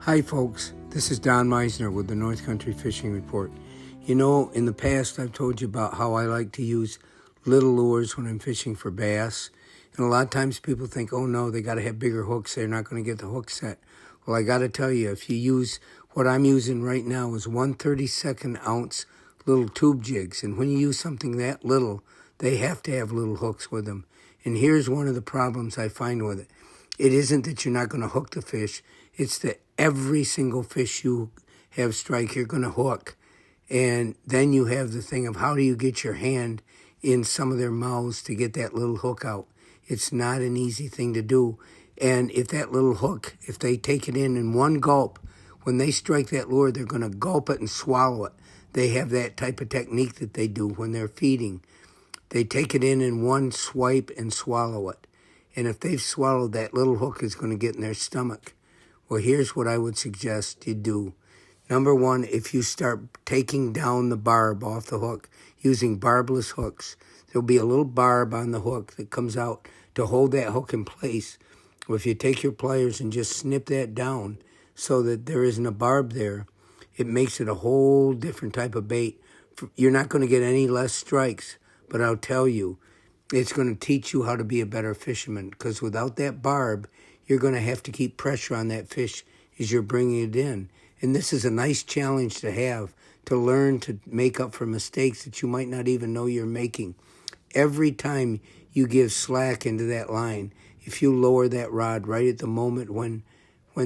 Hi folks, this is Don Meissner with the North Country Fishing Report. You know, in the past I've told you about how I like to use little lures when I'm fishing for bass. And a lot of times people think, oh no, they got to have bigger hooks, they're not going to get the hook set. Well, I got to tell you, if you use what I'm using right now is 1/32 ounce little tube jigs. And when you use something that little, they have to have little hooks with them. And here's one of the problems I find with it. It isn't that you're not going to hook the fish. It's that every single fish you have strike, you're going to hook. And then you have the thing of how do you get your hand in some of their mouths to get that little hook out. It's not an easy thing to do. And if that little hook, if they take it in one gulp, when they strike that lure, they're going to gulp it and swallow it. They have that type of technique that they do when they're feeding. They take it in one swipe and swallow it. And if they've swallowed, that little hook is going to get in their stomach. Well, here's what I would suggest you do. Number one, if you start taking down the barb off the hook using barbless hooks, there'll be a little barb on the hook that comes out to hold that hook in place. Well, if you take your pliers and just snip that down so that there isn't a barb there, it makes it a whole different type of bait. You're not going to get any less strikes, but I'll tell you, it's going to teach you how to be a better fisherman, because without that barb, you're going to have to keep pressure on that fish as you're bringing it in. And this is a nice challenge to have, to learn to make up for mistakes that you might not even know you're making. Every time you give slack into that line, if you lower that rod right at the moment when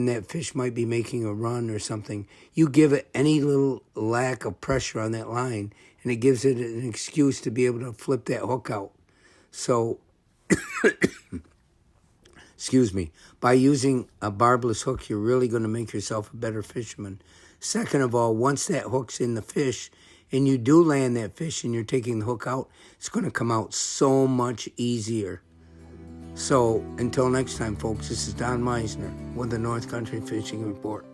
that fish might be making a run or something, you give it any little lack of pressure on that line, and it gives it an excuse to be able to flip that hook out. So, excuse me, by using a barbless hook, you're really going to make yourself a better fisherman. Second of all, once that hook's in the fish and you do land that fish and you're taking the hook out, it's going to come out so much easier. So, until next time, folks, this is Don Meissner with the North Country Fishing Report.